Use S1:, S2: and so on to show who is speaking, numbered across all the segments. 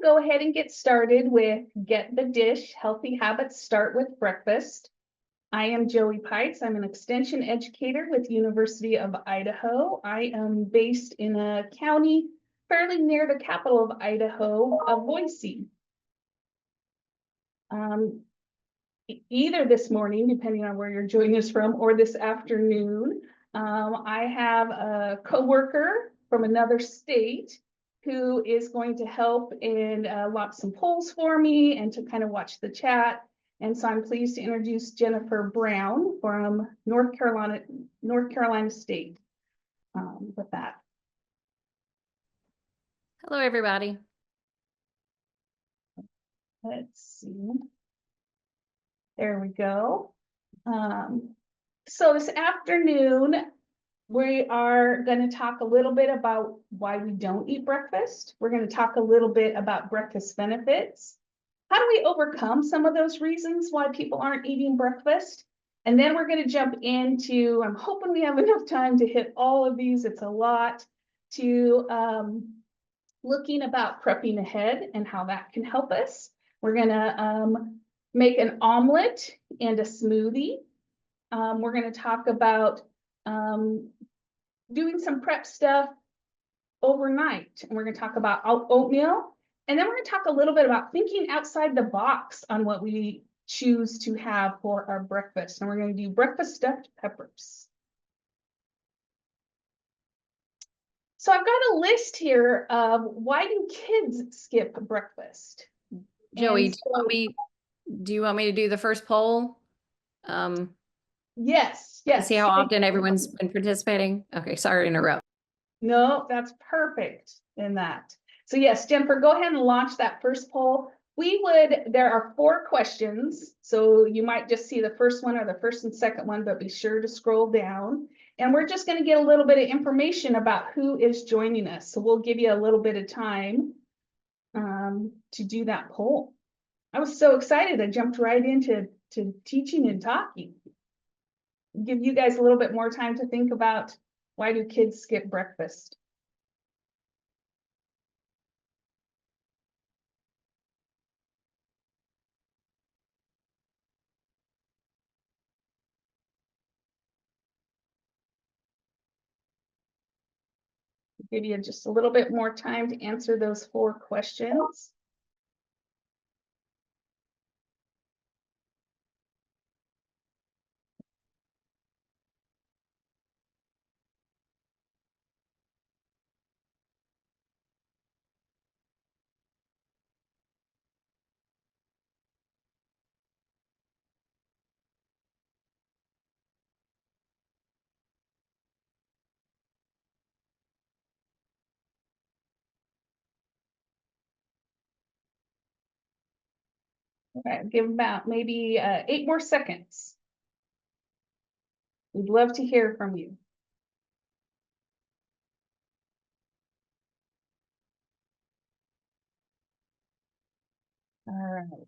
S1: go ahead and get started with Get the Dish, Healthy Habits Start with Breakfast. I am Joey Pikes. I'm an extension educator with University of Idaho. I am based in a county fairly near the capital of Idaho, Boise. Either this morning, depending on where you're joining us from, or this afternoon, I have a coworker from another state who is going to help and lock some polls for me and to kind of watch the chat. And so I'm pleased to introduce Jennifer Brown from North Carolina State with that.
S2: Hello, everybody.
S1: Let's see. There we go. So this afternoon, we are going to talk a little bit about why we don't eat breakfast. We're going to talk a little bit about breakfast benefits. How do we overcome some of those reasons why people aren't eating breakfast? And then we're going to jump into, I'm hoping we have enough time to hit all of these, it's a lot, to looking about prepping ahead and how that can help us. We're going to make an omelet and a smoothie. We're going to talk about doing some prep stuff overnight. And we're going to talk about oatmeal. And then we're going to talk a little bit about thinking outside the box on what we choose to have for our breakfast. And we're going to do breakfast stuffed peppers. So I've got a list here of why do kids skip breakfast?
S2: Joey, do you want me to do the first poll?
S1: Yes.
S2: See how often everyone's been participating? Okay, sorry to interrupt.
S1: No, that's perfect in that. So yes, Jennifer, go ahead and launch that first poll. There are 4 questions, so you might just see the first one or the first and second one, but be sure to scroll down. And we're just going to get a little bit of information about who is joining us. So we'll give you a little bit of time to do that poll. I was so excited. I jumped right into teaching and talking. Give you guys a little bit more time to think about why do kids skip breakfast. Give you just a little bit more time to answer those 4 questions. Okay, give about maybe 8 more seconds. We'd love to hear from you. All right.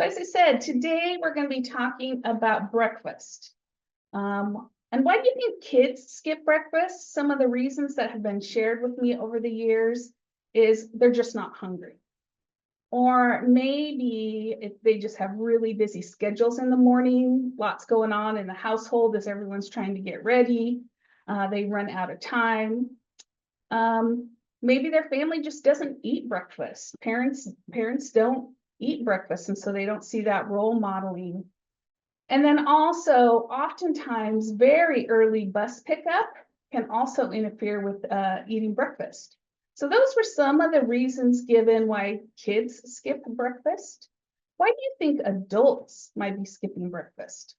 S1: As I said, today we're going to be talking about breakfast. And why do you think kids skip breakfast? Some of the reasons that have been shared with me over the years is they're just not hungry. Or maybe if they just have really busy schedules in the morning, lots going on in the household as everyone's trying to get ready. They run out of time. Maybe their family just doesn't eat breakfast. Parents don't eat breakfast, and so they don't see that role modeling. And then also, oftentimes, very early bus pickup can also interfere with eating breakfast. So those were some of the reasons given why kids skip breakfast. Why do you think adults might be skipping breakfast?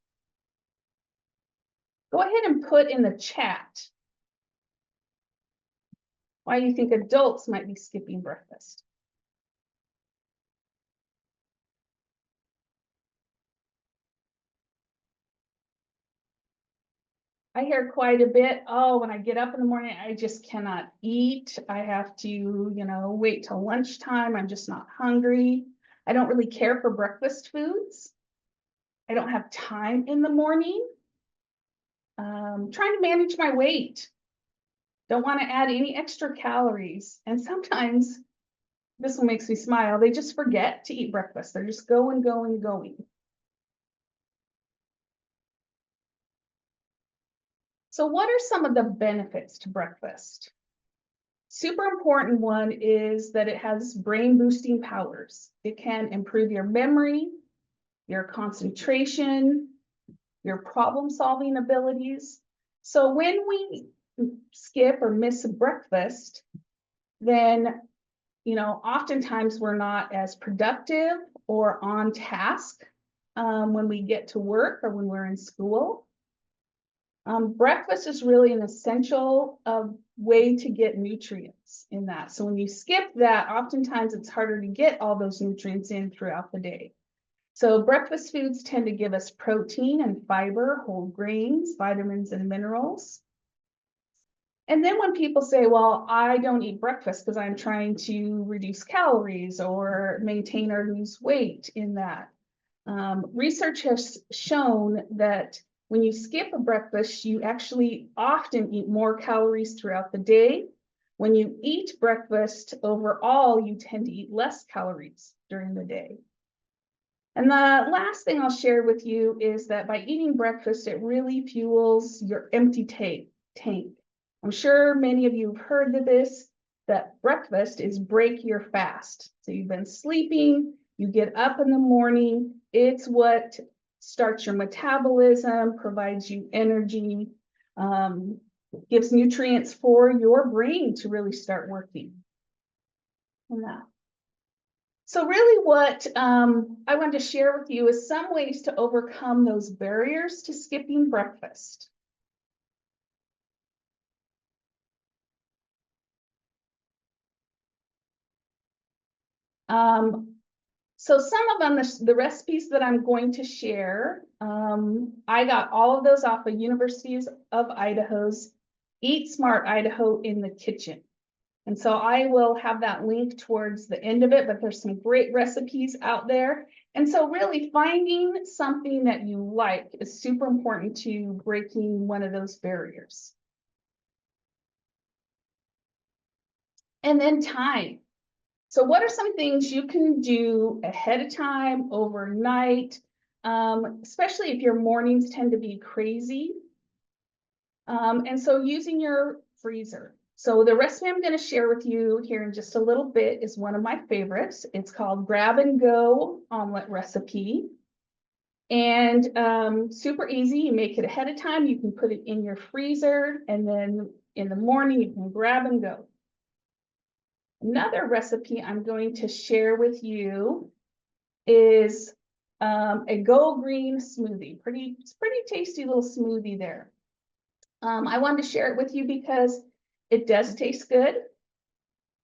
S1: Go ahead and put in the chat why you think adults might be skipping breakfast. I hear quite a bit, oh, when I get up in the morning, I just cannot eat. I have to, wait till lunchtime. I'm just not hungry. I don't really care for breakfast foods. I don't have time in the morning. Trying to manage my weight. don't want to add any extra calories. And sometimes, this one makes me smile, they just forget to eat breakfast. They're just going, going, going. So what are some of the benefits to breakfast? Super important one is that it has brain boosting powers. It can improve your memory, your concentration, your problem solving abilities. So when we skip or miss breakfast, then, oftentimes we're not as productive or on task when we get to work or when we're in school. Breakfast is really an essential way to get nutrients in that. So when you skip that, oftentimes it's harder to get all those nutrients in throughout the day. So breakfast foods tend to give us protein and fiber, whole grains, vitamins, and minerals. And then when people say, well, I don't eat breakfast because I'm trying to reduce calories or maintain or lose weight in that. Research has shown that when you skip a breakfast, you actually often eat more calories throughout the day. When you eat breakfast, overall, you tend to eat less calories during the day. And the last thing I'll share with you is that by eating breakfast, it really fuels your empty tank. I'm sure many of you have heard of this, that breakfast is break your fast. So you've been sleeping, you get up in the morning, it's what starts your metabolism, provides you energy, gives nutrients for your brain to really start working. And that. So really what I wanted to share with you is some ways to overcome those barriers to skipping breakfast. So some of them, the recipes that I'm going to share, I got all of those off of University of Idaho's Eat Smart Idaho in the Kitchen. And so I will have that link towards the end of it, but there's some great recipes out there. And so really finding something that you like is super important to breaking one of those barriers. And then time. So what are some things you can do ahead of time, overnight, especially if your mornings tend to be crazy? And so using your freezer. So the recipe I'm going to share with you here in just a little bit is one of my favorites. It's called Grab and Go Omelet Recipe. And super easy. You make it ahead of time. You can put it in your freezer, and then in the morning you can grab and go. Another recipe I'm going to share with you is a Go Green smoothie. It's pretty tasty little smoothie there. I wanted to share it with you because it does taste good.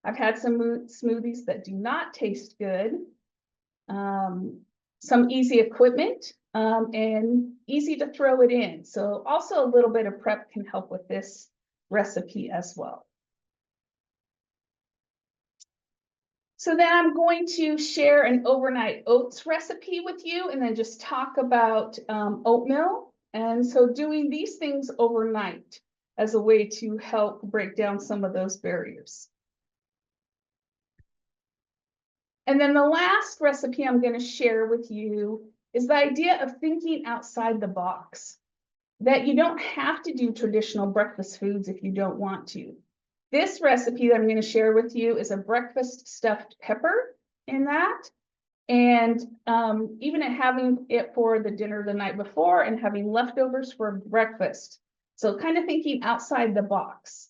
S1: I've had some smoothies that do not taste good. Some easy equipment and easy to throw it in. So also a little bit of prep can help with this recipe as well. So then I'm going to share an overnight oats recipe with you and then just talk about oatmeal. And so doing these things overnight as a way to help break down some of those barriers. And then the last recipe I'm going to share with you is the idea of thinking outside the box, that you don't have to do traditional breakfast foods if you don't want to. This recipe that I'm going to share with you is a breakfast stuffed pepper in that. And even having it for the dinner the night before and having leftovers for breakfast. So kind of thinking outside the box.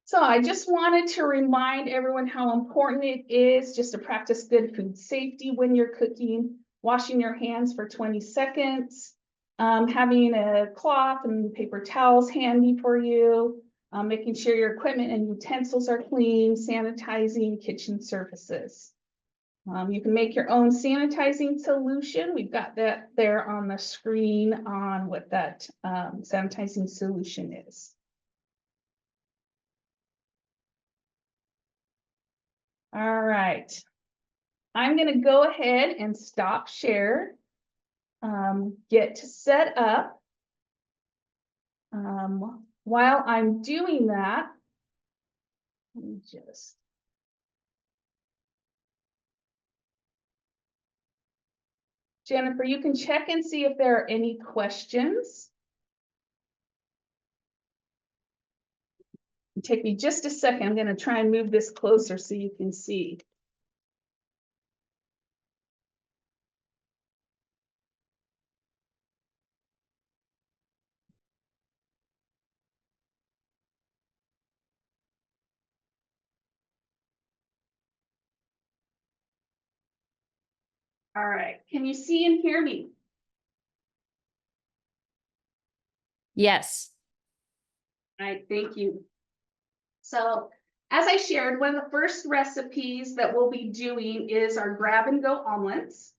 S1: So I just wanted to remind everyone how important it is just to practice good food safety when you're cooking, washing your hands for 20 seconds, having a cloth and paper towels handy for you, making sure your equipment and utensils are clean, sanitizing kitchen surfaces. You can make your own sanitizing solution. We've got that there on the screen on what that sanitizing solution is. All right. I'm going to go ahead and stop share, get set up. While I'm doing that, let me just. Jennifer, you can check and see if there are any questions. Take me just a second. I'm going to try and move this closer so you can see. All right, can you see and hear me?
S2: Yes.
S1: All right, thank you. So, as I shared, one of the first recipes that we'll be doing is our grab and go omelets.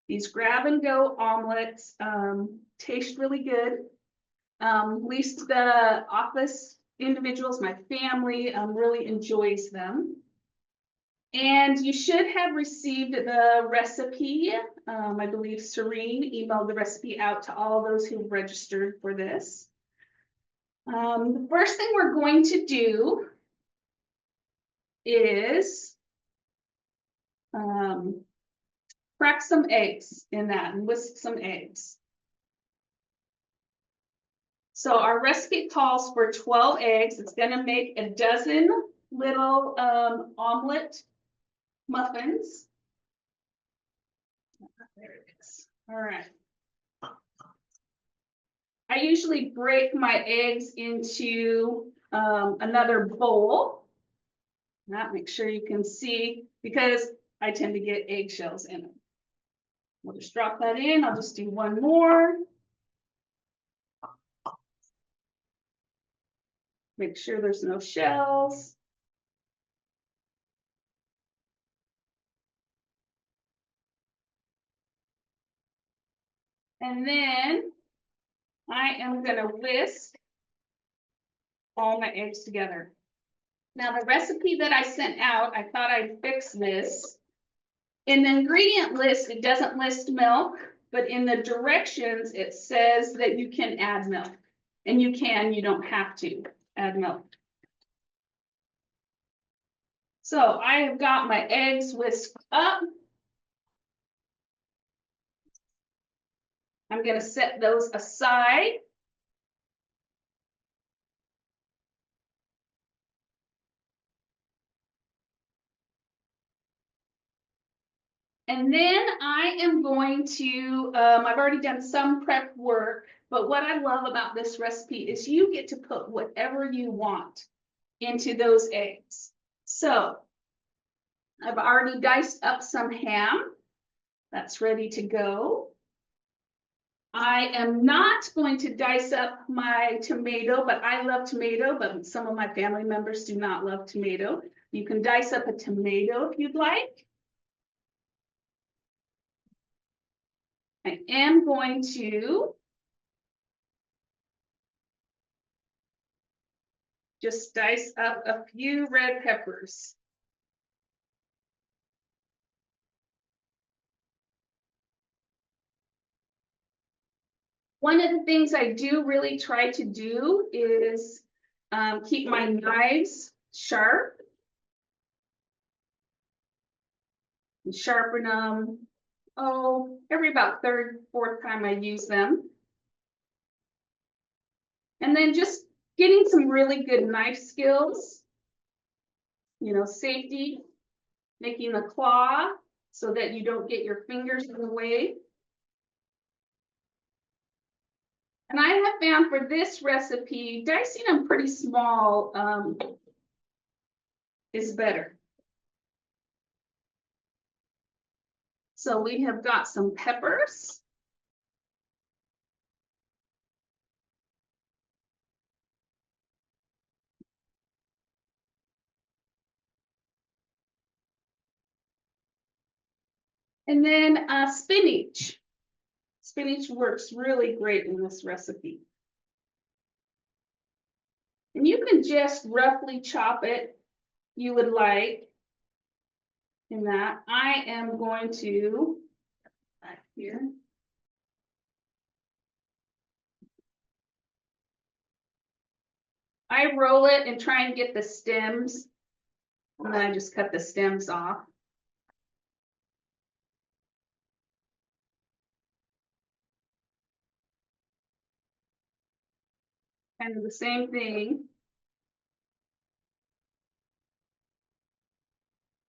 S1: These grab and go omelets taste really good. At least the office individuals, my family, really enjoys them. And you should have received the recipe. I believe Serene emailed the recipe out to all those who registered for this. The first thing we're going to do is crack some eggs in that and whisk some eggs. So our recipe calls for 12 eggs. It's going to make a dozen little omelet muffins. There it is. All right. I usually break my eggs into another bowl. That make sure you can see because I tend to get eggshells in them. We'll just drop that in. I'll just do one more. Make sure there's no shells. And then I am going to whisk all my eggs together. Now the recipe that I sent out, I thought I'd fix this. In the ingredient list, it doesn't list milk, but in the directions, it says that you can add milk. And you can, you don't have to add milk. So I have got my eggs whisked up. I'm going to set those aside. And then I am going to, I've already done some prep work, but what I love about this recipe is you get to put whatever you want into those eggs. So I've already diced up some ham. That's ready to go. I am not going to dice up my tomato, but I love tomato, but some of my family members do not love tomato. You can dice up a tomato if you'd like. I am going to just dice up a few red peppers. One of the things I do really try to do is keep my knives sharp. And sharpen them, every about third, fourth time I use them. And then just getting some really good knife skills, you know, safety, making a claw so that you don't get your fingers in the way. And I have found for this recipe, dicing them pretty small is better. So we have got some peppers. And then spinach. Spinach works really great in this recipe. And you can just roughly chop it, you would like, in that. I am going to, back here. I roll it and try and get the stems, and then I just cut the stems off. Kind of the same thing.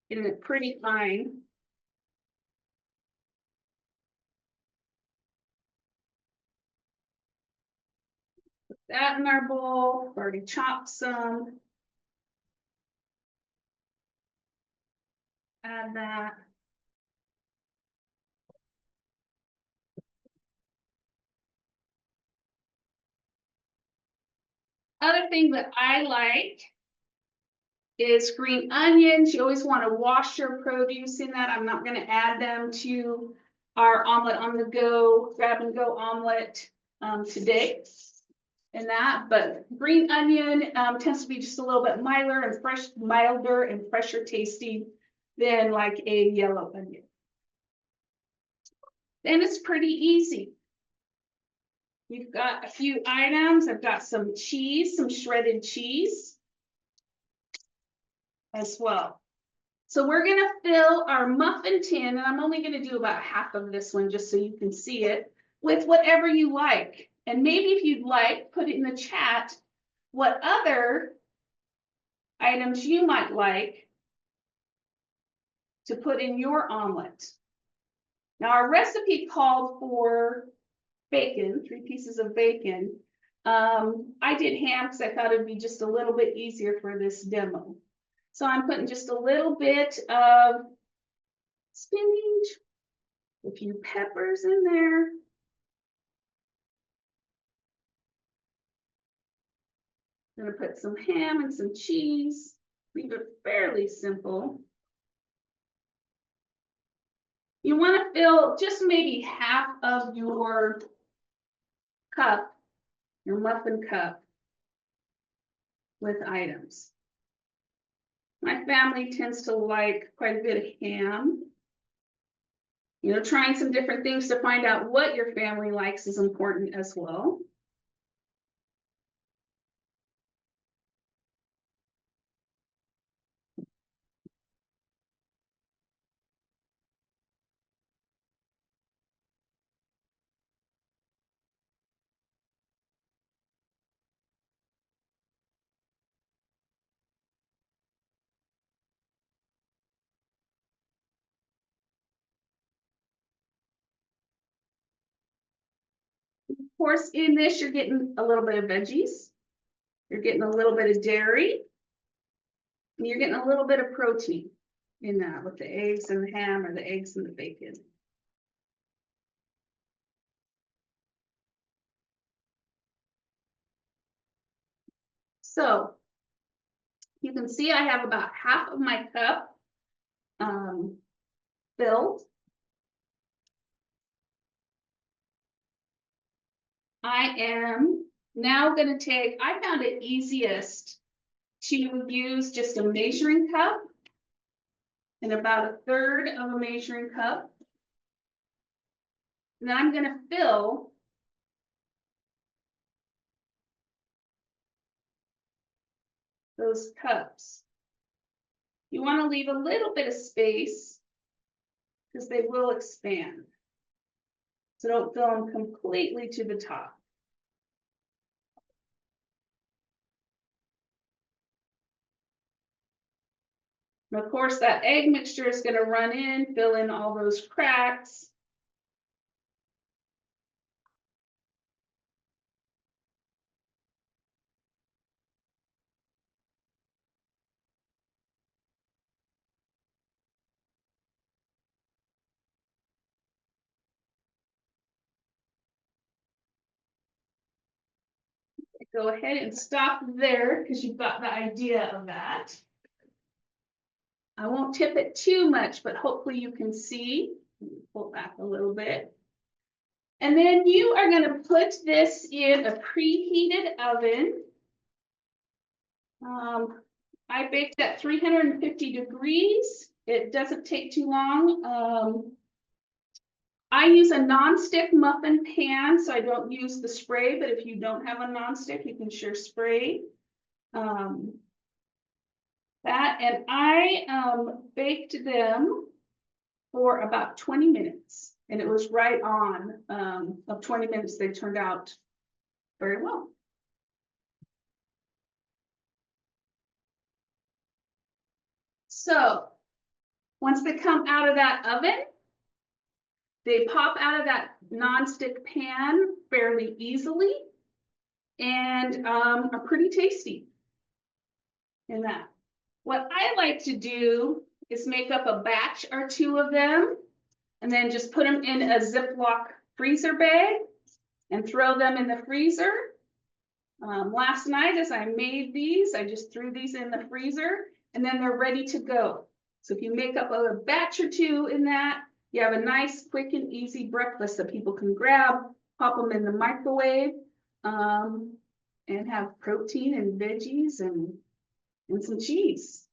S1: Getting it pretty fine. Put that in our bowl. Already chopped some. Add that. Other thing that I like is green onions. You always want to wash your produce in that. I'm not going to add them to our omelet on the go, grab and go omelet today. And that, but green onion tends to be just a little bit milder and fresher tasting than like a yellow onion. Then it's pretty easy. You've got a few items. I've got some cheese, some shredded cheese as well. So we're gonna fill our muffin tin, and I'm only gonna do about half of this one just so you can see it, with whatever you like. And maybe if you'd like, put it in the chat what other items you might like to put in your omelet. Now our recipe called for bacon, 3 pieces of bacon. I did ham because I thought it'd be just a little bit easier for this demo. So I'm putting just a little bit of spinach, a few peppers in there. I'm gonna put some ham and some cheese. Leave it fairly simple. You want to fill just maybe half of your cup, your muffin cup, with items. My family tends to like quite a bit of ham. You know, trying some different things to find out what your family likes is important as well. Of course, in this, you're getting a little bit of veggies. You're getting a little bit of dairy. And you're getting a little bit of protein in that with the eggs and the ham or the eggs and the bacon. So you can see I have about half of my cup filled. I am now going to take, I found it easiest to use just a measuring cup and about 1/3 of a measuring cup. And then I'm going to fill those cups. You want to leave a little bit of space because they will expand. So don't fill them completely to the top. And of course, that egg mixture is going to run in, fill in all those cracks. Go ahead and stop there because you've got the idea of that. I won't tip it too much, but hopefully you can see. Pull back a little bit. And then you are going to put this in a preheated oven. I baked at 350 degrees. It doesn't take too long. I use a non-stick muffin pan, so I don't use the spray, but if you don't have a non-stick, you can sure spray. That, and I baked them for about 20 minutes, and it was right on of 20 minutes. They turned out very well. So once they come out of that oven, they pop out of that nonstick pan fairly easily and are pretty tasty in that. What I like to do is make up a batch or two of them and then just put them in a Ziploc freezer bag and throw them in the freezer. Last night as I made these, I just threw these in the freezer and then they're ready to go. So if you make up a batch or two in that, you have a nice, quick and easy breakfast that people can grab, pop them in the microwave, and have protein and veggies and some cheese.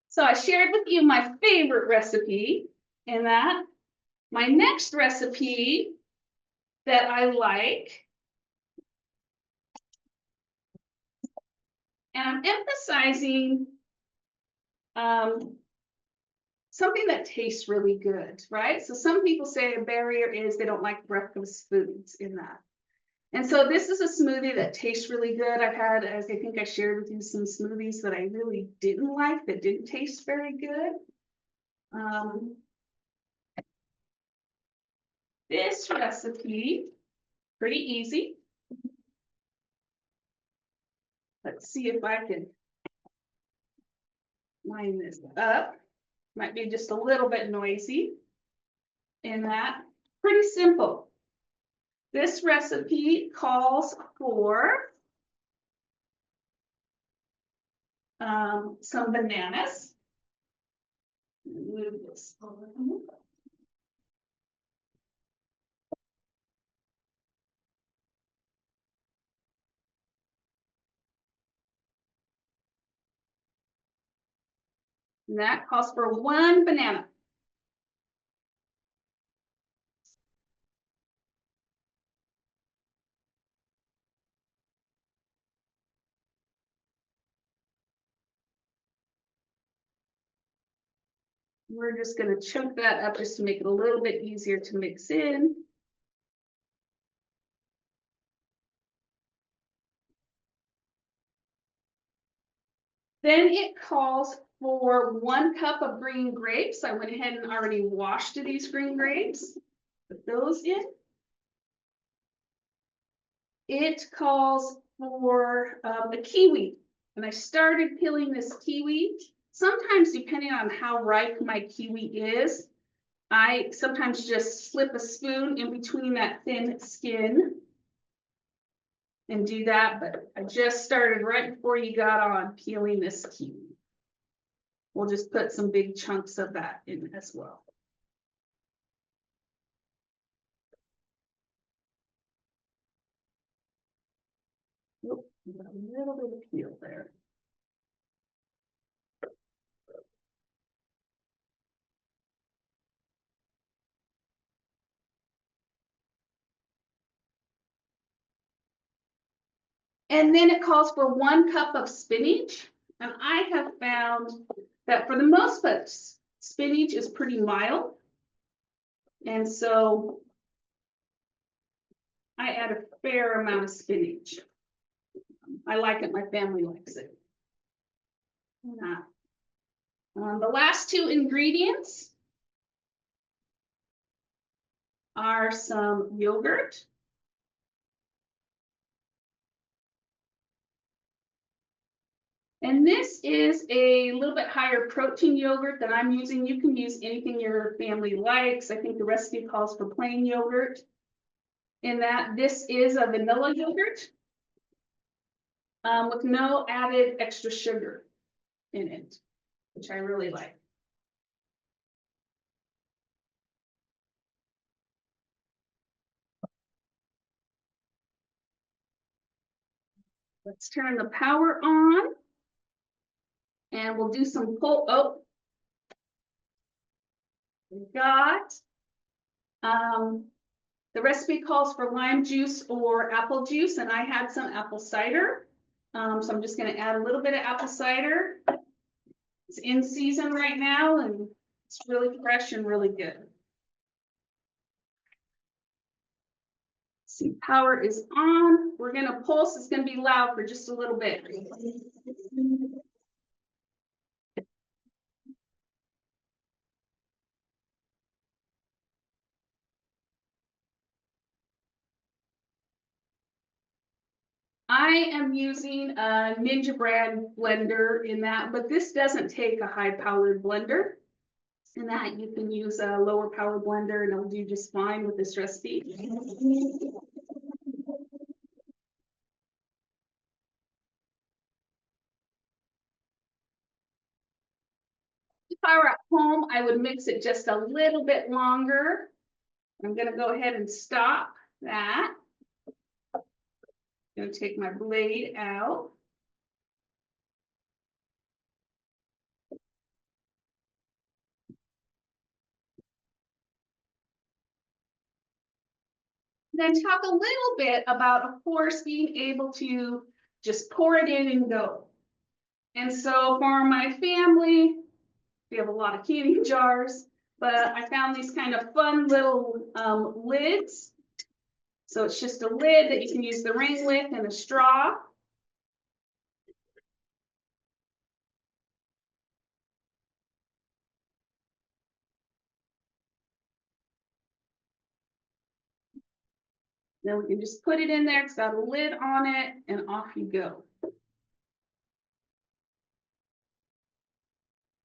S1: So I shared with you my favorite recipe in that. My next recipe that I like, and I'm emphasizing something that tastes really good, right? So some people say a barrier is they don't like breakfast foods in that. And so this is a smoothie that tastes really good. I've had, as I think I shared with you, some smoothies that I really didn't like, that didn't taste very good. This recipe, pretty easy. Let's see if I can line this up. Might be just a little bit noisy in that. Pretty simple. This recipe calls for some bananas. Move this over. And that calls for 1 banana. We're just going to chunk that up just to make it a little bit easier to mix in. Then it calls for 1 cup of green grapes. I went ahead and already washed these green grapes. Put those in. It calls for a kiwi. And I started peeling this kiwi. Sometimes, depending on how ripe my kiwi is, I sometimes just slip a spoon in between that thin skin and do that. But I just started right before you got on peeling this kiwi. We'll just put some big chunks of that in as well. Oop, got a little bit of peel there. And then it calls for 1 cup of spinach. And I have found that for the most part, spinach is pretty mild. And so I add a fair amount of spinach. I like it, my family likes it. The last 2 ingredients are some yogurt. And this is a little bit higher protein yogurt that I'm using. You can use anything your family likes. I think the recipe calls for plain yogurt. In that, this is a vanilla yogurt with no added extra sugar in it, which I really like. Let's turn the power on. And we'll do some pull. Oh, we got The recipe calls for lime juice or apple juice, and I had some apple cider. So I'm just gonna add a little bit of apple cider. It's in season right now and it's really fresh and really good. See, power is on. We're gonna pulse. It's gonna be loud for just a little bit. I am using a Ninja brand blender in that, but this doesn't take a high powered blender. In that you can use a lower power blender and it'll do just fine with this recipe. If I were at home, I would mix it just a little bit longer. I'm gonna go ahead and stop that. Gonna take my blade out. Then talk a little bit about, of course, being able to just pour it in and go. And so for my family, we have a lot of canning jars, but I found these kind of fun little lids. So it's just a lid that you can use the ring with and a straw. Then we can just put it in there. It's got a lid on it and off you go.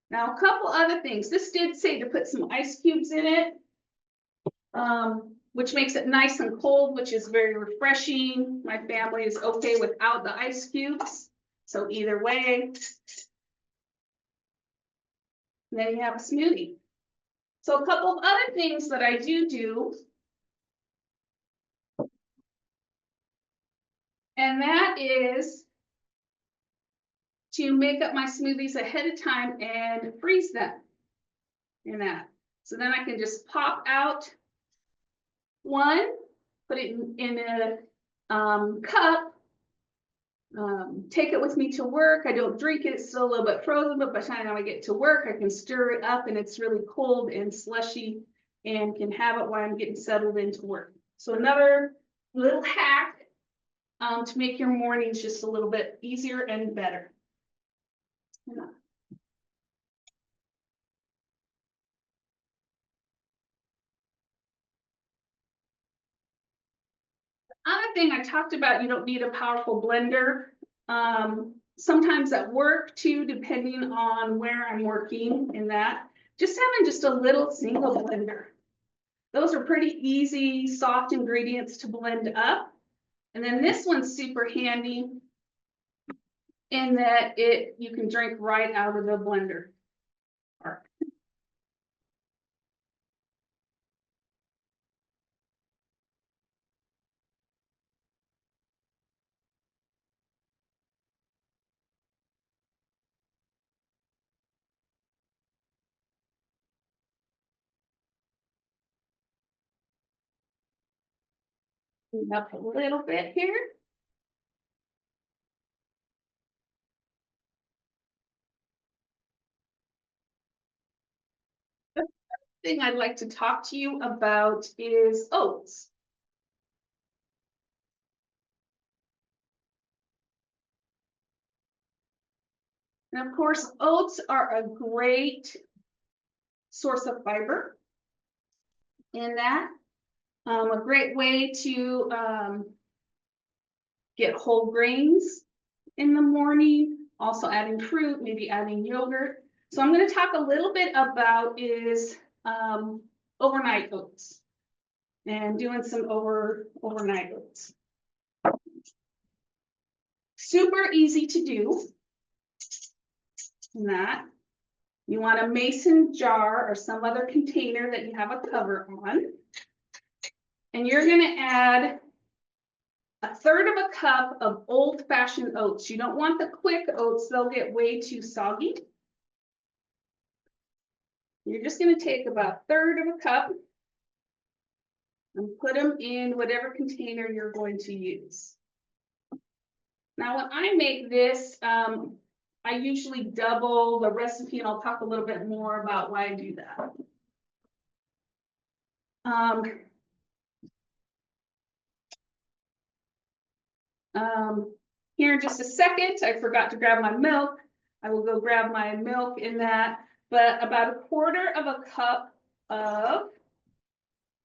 S1: Now, a couple other things. This did say to put some ice cubes in it, which makes it nice and cold, which is very refreshing. My family is okay without the ice cubes. So either way, then you have a smoothie. So a couple of other things that I do, and that is to make up my smoothies ahead of time and freeze them in that. So then I can just pop out one, put it in a cup, take it with me to work. I don't drink it, it's still a little bit frozen, but by the time I get to work, I can stir it up and it's really cold and slushy and can have it while I'm getting settled into work. So another little hack to make your mornings just a little bit easier and better. Other thing I talked about, you don't need a powerful blender. Sometimes at work too, depending on where I'm working in that, just having just a little single blender. Those are pretty easy, soft ingredients to blend up. And then this one's super handy in that you can drink right out of the blender. Clean up a little bit here. The thing I'd like to talk to you about is oats. And of course, oats are a great source of fiber in that. A great way to get whole grains in the morning, also adding fruit, maybe adding yogurt. So I'm going to talk a little bit about is overnight oats and doing some overnight oats. Super easy to do. And that you want a mason jar or some other container that you have a cover on. And you're going to add a third of a cup of old-fashioned oats. You don't want the quick oats, they'll get way too soggy. You're just going to take about a third of a cup. and put them in whatever container you're going to use. Now, when I make this, I usually double the recipe, and I'll talk a little bit more about why I do that. Here in just a second, I forgot to grab my milk. I will go grab my milk in that, but about a quarter of a cup of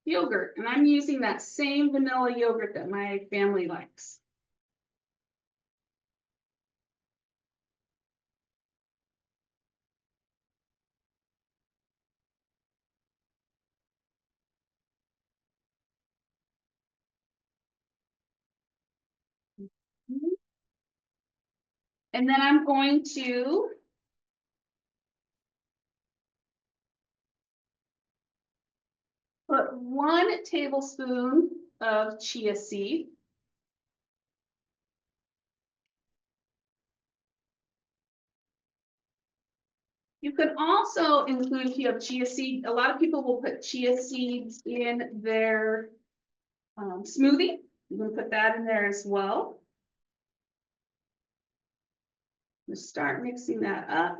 S1: yogurt, and I'm using that same vanilla yogurt that my family likes. And then I'm going to put 1 tablespoon of chia seed. You can also include, if you have chia seed, a lot of people will put chia seeds in their smoothie. You can put that in there as well. Just start mixing that up.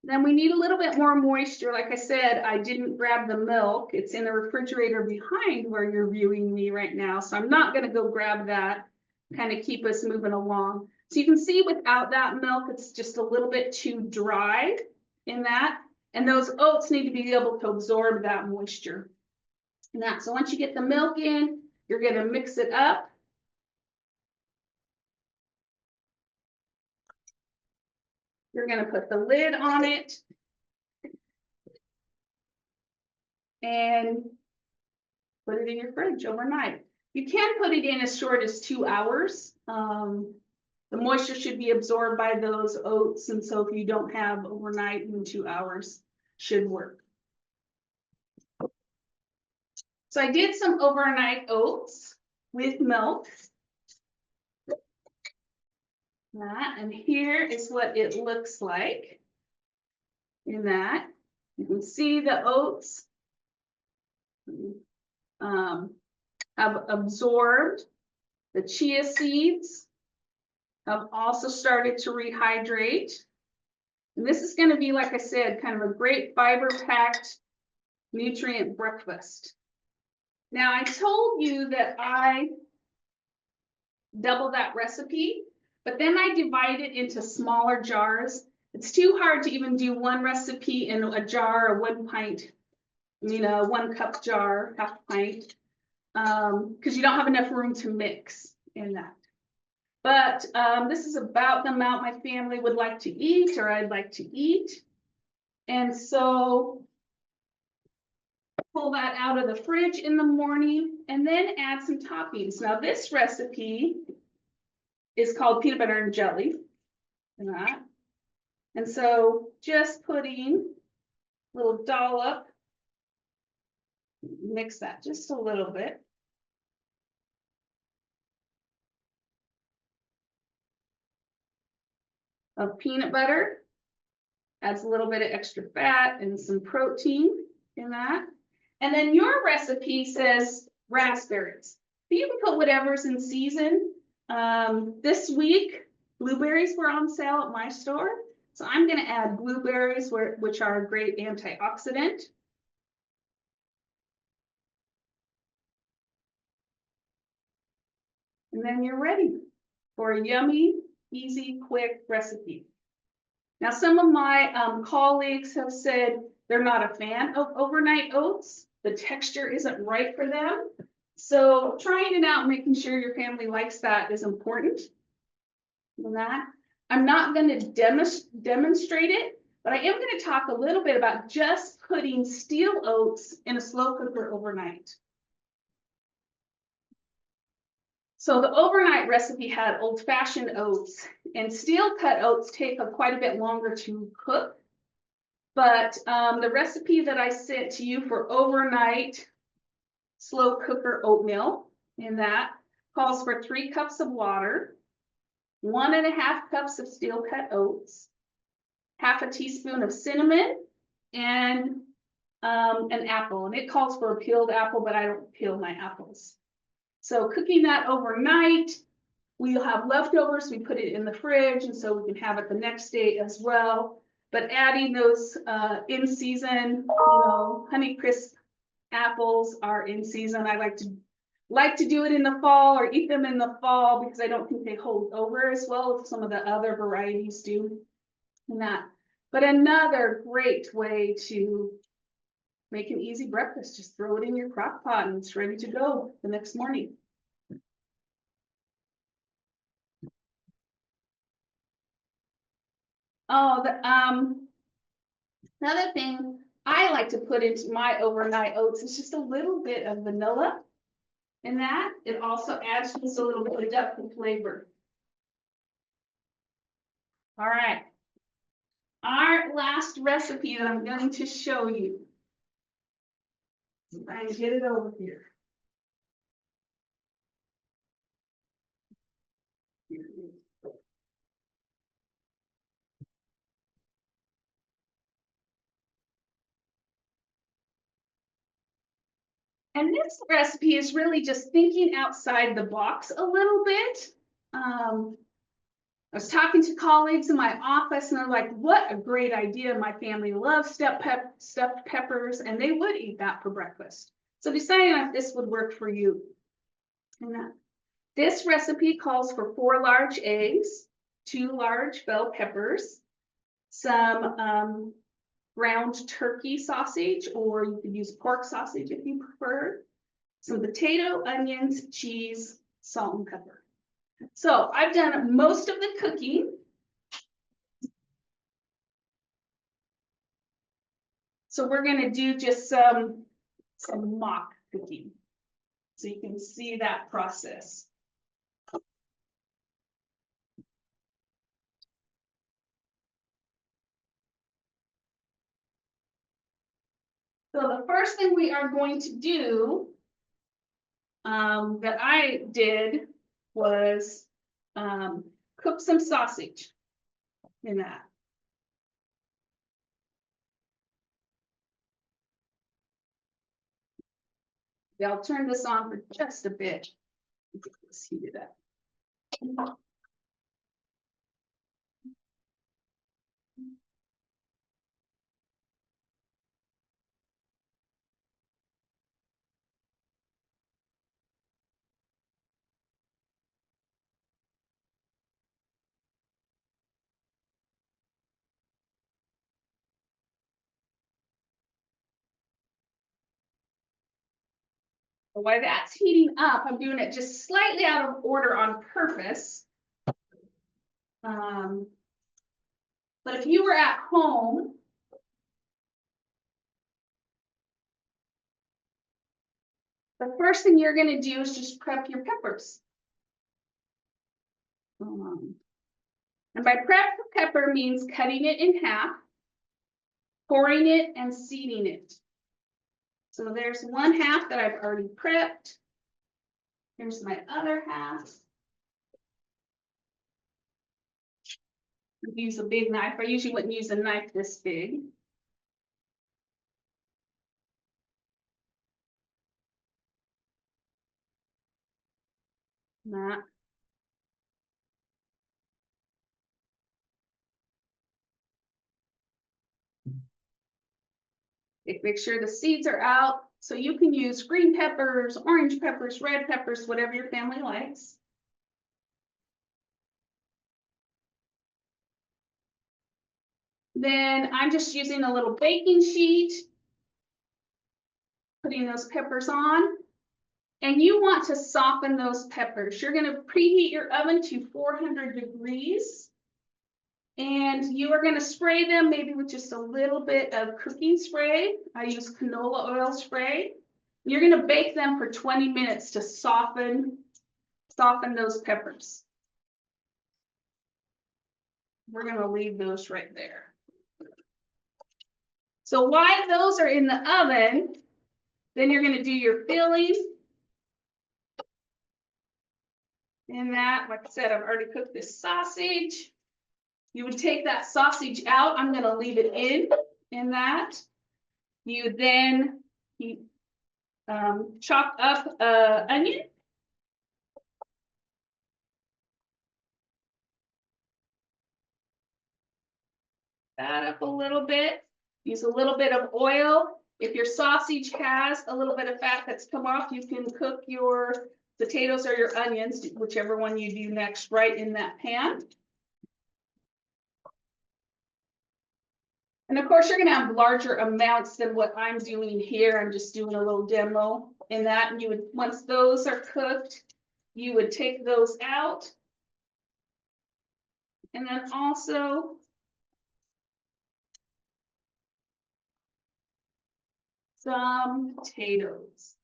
S1: Then we need a little bit more moisture. Like I said, I didn't grab the milk. It's in the refrigerator behind where you're viewing me right now. So I'm not gonna go grab that, kind of keep us moving along. So you can see without that milk, it's just a little bit too dry in that. And those oats need to be able to absorb that moisture. And that, so once you get the milk in, you're gonna mix it up. You're gonna put the lid on it. And put it in your fridge overnight. You can put it in as short as 2 hours. The moisture should be absorbed by those oats, and so if you don't have overnight, in 2 hours should work. So I did some overnight oats with milk. And here is what it looks like in that. You can see the oats have absorbed. The chia seeds have also started to rehydrate. And this is going to be, like I said, kind of a great fiber-packed nutrient breakfast. Now, I told you that I double that recipe, but then I divide it into smaller jars. It's too hard to even do one recipe in a jar, a 1 pint, 1 cup jar, half pint, because you don't have enough room to mix in that. But this is about the amount my family would like to eat, or I'd like to eat. And so pull that out of the fridge in the morning and then add some toppings. Now this recipe is called peanut butter and jelly. And so just putting a little dollop, mix that just a little bit. Of peanut butter, adds a little bit of extra fat and some protein in that. And then your recipe says raspberries. But you can put whatever's in season. This week, blueberries were on sale at my store. So I'm going to add blueberries, which are a great antioxidant. And then you're ready for a yummy, easy, quick recipe. Now, some of my colleagues have said they're not a fan of overnight oats. The texture isn't right for them. So trying it out, making sure your family likes that is important. And that, I'm not going to demonstrate it, but I am going to talk a little bit about just putting steel oats in a slow cooker overnight. So the overnight recipe had old-fashioned oats, and steel cut oats take quite a bit longer to cook. But the recipe that I sent to you for overnight slow cooker oatmeal, in that calls for 3 cups of water, 1.5 cups of steel cut oats, half a teaspoon of cinnamon, and an apple. And it calls for a peeled apple, but I don't peel my apples. So cooking that overnight, we'll have leftovers, we put it in the fridge, and so we can have it the next day as well. But adding those in season, Honeycrisp apples are in season. I like to do it in the fall or eat them in the fall because I don't think they hold over as well as some of the other varieties do. And that, but another great way to make an easy breakfast, just throw it in your crock pot and it's ready to go the next morning. Oh, another thing I like to put into my overnight oats is just a little bit of vanilla. And that it also adds just a little bit of depth and flavor. All right. Our last recipe that I'm going to show you. Try and get it over here. Here it is. And this recipe is really just thinking outside the box a little bit. I was talking to colleagues in my office and they're like, what a great idea. My family loves stuffed peppers and they would eat that for breakfast. So deciding if this would work for you. And this recipe calls for 4 large eggs, 2 large bell peppers, some ground turkey sausage, or you could use pork sausage if you prefer, some potato, onions, cheese, salt, and pepper. So I've done most of the cooking. So we're going to do just some mock cooking. So you can see that process. So the first thing we are going to do that I did was cook some sausage in that. Yeah, I'll turn this on for just a bit. Get this heated up. While that's heating up, I'm doing it just slightly out of order on purpose. But if you were at home, the first thing you're going to do is just prep your peppers. And by prep pepper means cutting it in half, pouring it, and seeding it. So there's one half that I've already prepped. Here's my other half. Use a big knife. I usually wouldn't use a knife this big. That. Make sure the seeds are out. So you can use green peppers, orange peppers, red peppers, whatever your family likes. Then I'm just using a little baking sheet, putting those peppers on. And you want to soften those peppers. You're going to preheat your oven to 400 degrees. And you are going to spray them maybe with just a little bit of cooking spray. I use canola oil spray. You're going to bake them for 20 minutes to soften those peppers. We're going to leave those right there. So while those are in the oven, then you're going to do your filling. And that, like I said, I've already cooked this sausage. You would take that sausage out. I'm gonna leave it in that. You then chop up onion. That up a little bit. Use a little bit of oil. If your sausage has a little bit of fat that's come off, you can cook your potatoes or your onions, whichever one you do next, right in that pan. And of course, you're gonna have larger amounts than what I'm doing here. I'm just doing a little demo in that. And you would, once those are cooked, you would take those out. And then also some potatoes.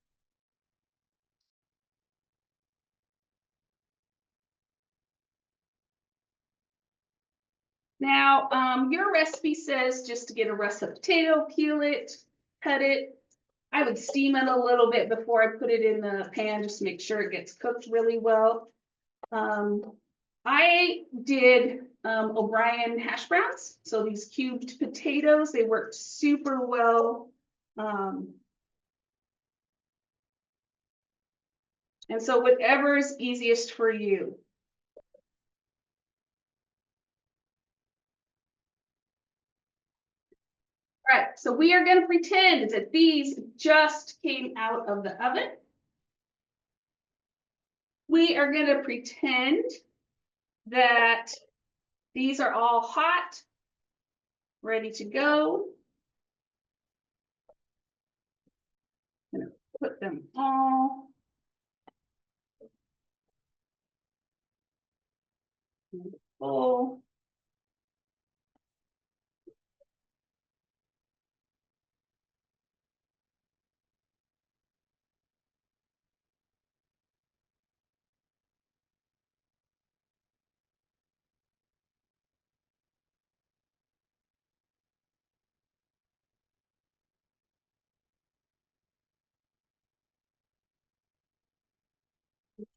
S1: Now, your recipe says just to get a russet potato, peel it, cut it. I would steam it a little bit before I put it in the pan, just to make sure it gets cooked really well. I did O'Brien hash browns. So these cubed potatoes, they worked super well. And so whatever is easiest for you. All right, so we are going to pretend that these just came out of the oven. We are going to pretend that these are all hot, ready to go. I'm going to put them all in the bowl.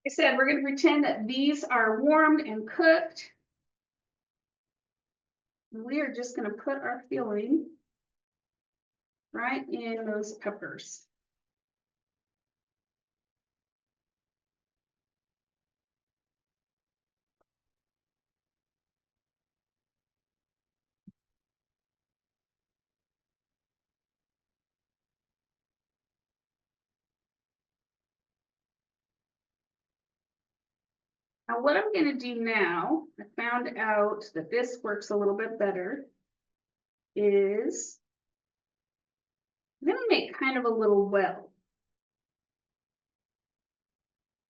S1: I said we're going to pretend that these are warmed and cooked. We are just going to put our filling right in those peppers. Now what I'm going to do now, I found out that this works a little bit better, is I'm going to make kind of a little well.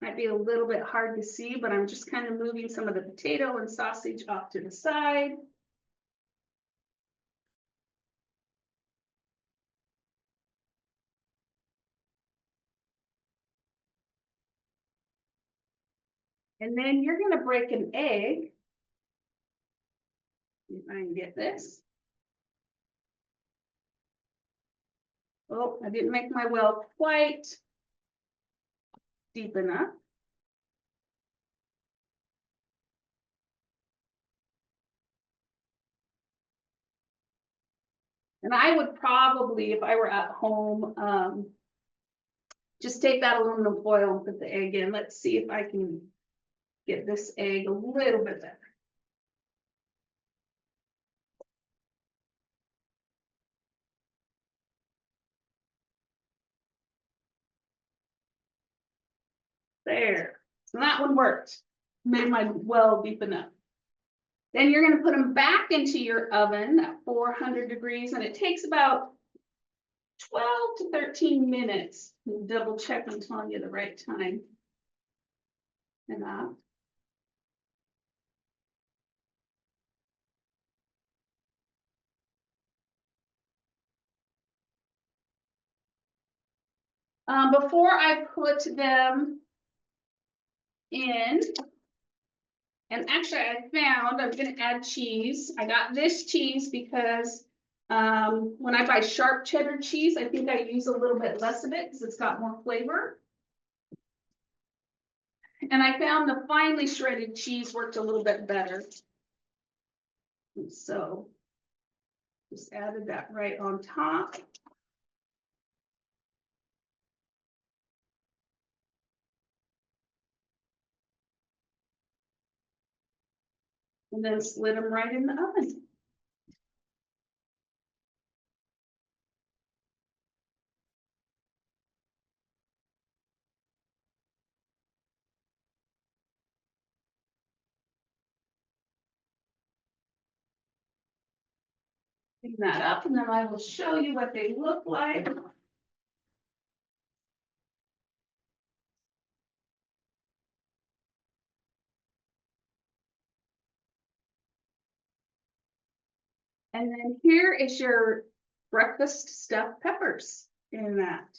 S1: Might be a little bit hard to see, but I'm just kind of moving some of the potato and sausage off to the side. And then you're going to break an egg. If I can get this. Oh, I didn't make my well quite deep enough. And I would probably, if I were at home, just take that aluminum foil and put the egg in. Let's see if I can get this egg a little bit better. There. So that one worked. Made my well deep enough. Then you're going to put them back into your oven at 400 degrees, and it takes about 12 to 13 minutes. Double check and telling you the right time. And that. Before I put them in, and actually I found I'm going to add cheese. I got this cheese because when I buy sharp cheddar cheese, I think I use a little bit less of it because it's got more flavor. And I found the finely shredded cheese worked a little bit better. And so just added that right on top. And then slid them right in the oven. Clean that up, and then I will show you what they look like. And then here is your breakfast stuffed peppers in that.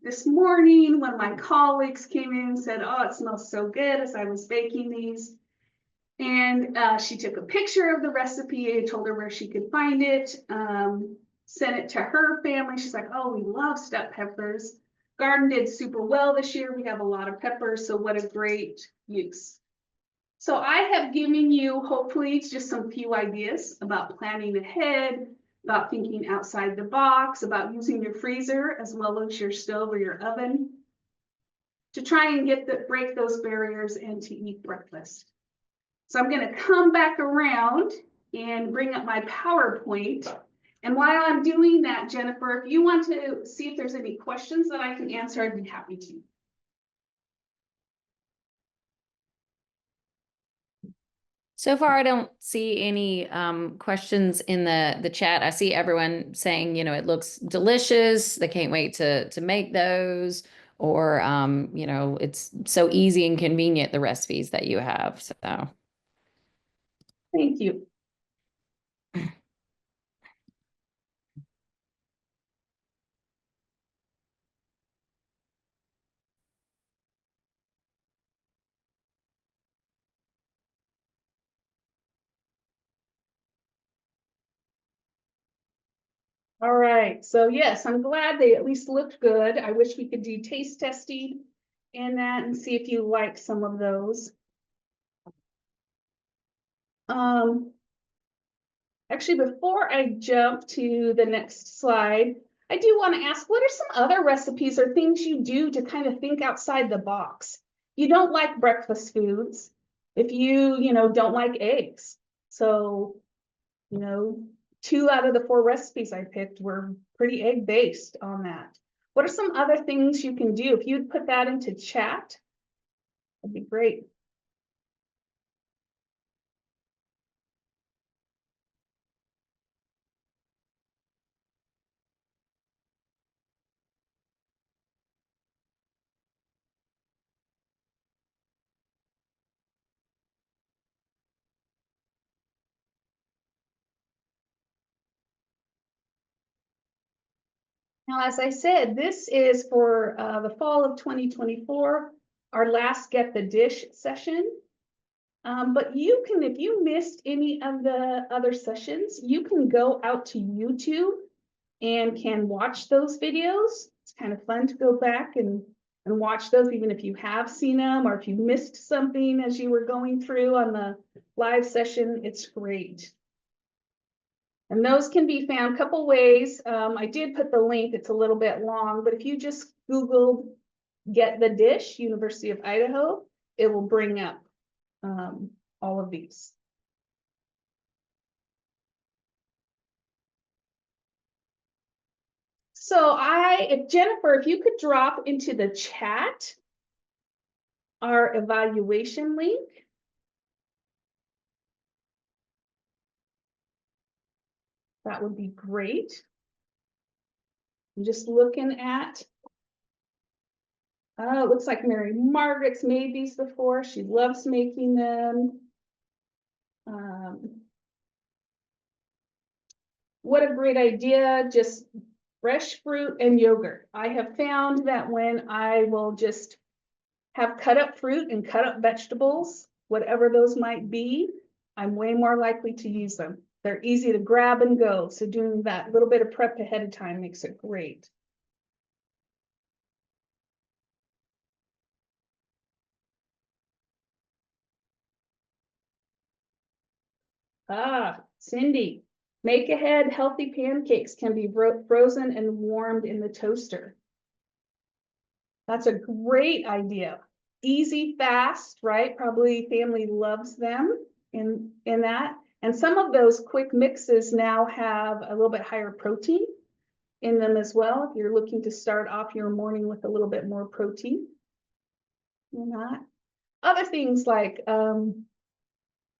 S1: This morning, one of my colleagues came in and said, "Oh, it smells so good," as I was baking these. And she took a picture of the recipe. I told her where she could find it, sent it to her family. She's like, "Oh, we love stuffed peppers. Garden did super well this year. We have a lot of peppers, so what a great use." So I have given you, hopefully, just some few ideas about planning ahead, about thinking outside the box, about using your freezer as well as your stove or your oven to try and break those barriers and to eat breakfast. So I'm going to come back around and bring up my PowerPoint. And while I'm doing that, Jennifer, if you want to see if there's any questions that I can answer, I'd be happy to.
S2: So far, I don't see any questions in the chat. I see everyone saying, you know, it looks delicious. They can't wait to make those. Or, you know, it's so easy and convenient, the recipes that you have. So
S1: Thank you. All right, so yes, I'm glad they at least looked good. I wish we could do taste testing and that and see if you like some of those. Actually, before I jump to the next slide, I do want to ask, what are some other recipes or things you do to kind of think outside the box? You don't like breakfast foods if you don't like eggs. So, 2 out of the 4 recipes I picked were pretty egg based on that. What are some other things you can do? If you'd put that into chat, that'd be great. Now, as I said, this is for the fall of 2024, our last Get the Dish session. But you can, if you missed any of the other sessions, you can go out to YouTube and can watch those videos. It's kind of fun to go back and watch those, even if you have seen them or if you missed something as you were going through on the live session, it's great. And those can be found a couple ways. I did put the link, it's a little bit long, but if you just Googled Get the Dish, University of Idaho, it will bring up all of these. So if Jennifer, if you could drop into the chat our evaluation link. That would be great. I'm just looking at, oh, it looks like Mary Margaret's made these before. She loves making them. What a great idea, just fresh fruit and yogurt. I have found that when I will just have cut up fruit and cut up vegetables, whatever those might be, I'm way more likely to use them. They're easy to grab and go. So doing that little bit of prep ahead of time makes it great. Cindy, make ahead healthy pancakes can be frozen and warmed in the toaster. That's a great idea. Easy, fast, right? Probably family loves them in that. And some of those quick mixes now have a little bit higher protein in them as well, if you're looking to start off your morning with a little bit more protein in that. Other things like, I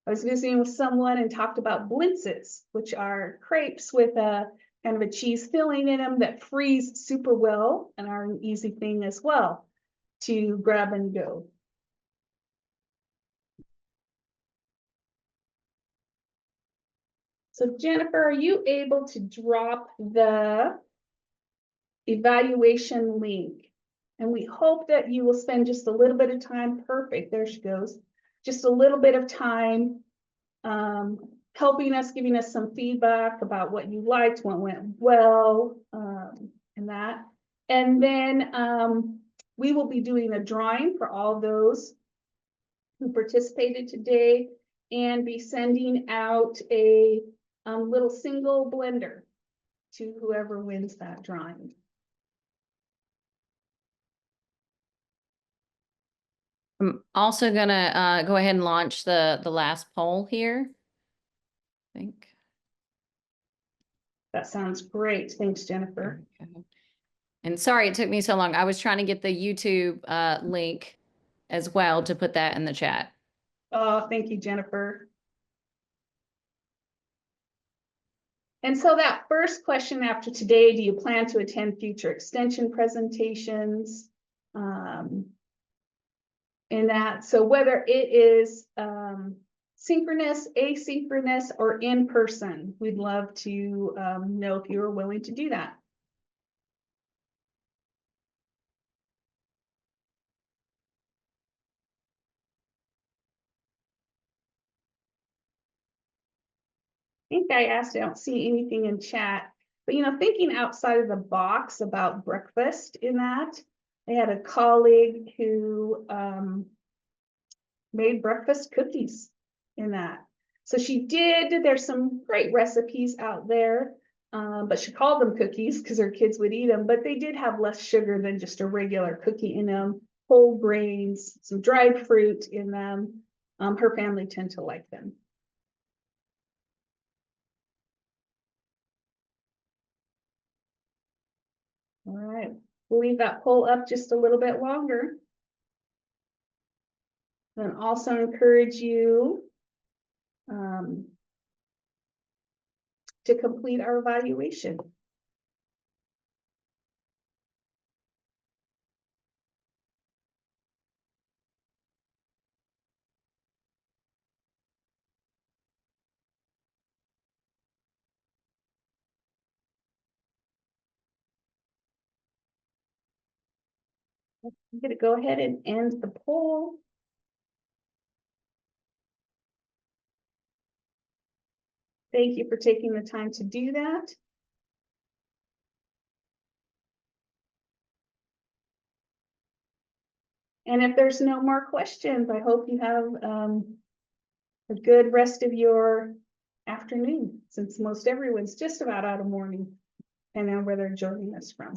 S1: was visiting with someone and talked about blintzes, which are crepes with a kind of a cheese filling in them that freeze super well and are an easy thing as well to grab and go. So Jennifer, are you able to drop the evaluation link? And we hope that you will spend just a little bit of time, perfect, there she goes, just a little bit of time helping us, giving us some feedback about what you liked, what went well, and that. And then we will be doing a drawing for all those who participated today and be sending out a little single blender to whoever wins that drawing.
S2: I'm also gonna go ahead and launch the last poll here. I think.
S1: That sounds great. Thanks, Jennifer.
S2: And sorry it took me so long. I was trying to get the YouTube link as well to put that in the chat.
S1: Oh, thank you, Jennifer. And so that first question after today, do you plan to attend future extension presentations? In that, so whether it is synchronous, asynchronous, or in person, we'd love to know if you are willing to do that. I think I asked, I don't see anything in chat, but thinking outside of the box about breakfast in that, I had a colleague who made breakfast cookies in that. So she did, there's some great recipes out there, but she called them cookies because her kids would eat them, but they did have less sugar than just a regular cookie in them, whole grains, some dried fruit in them. Her family tend to like them. All right, we'll leave that poll up just a little bit longer. And also encourage you to complete our evaluation. I'm going to go ahead and end the poll. Thank you for taking the time to do that. And if there's no more questions, I hope you have a good rest of your afternoon, since most everyone's just about out of morning and now where they're joining us from.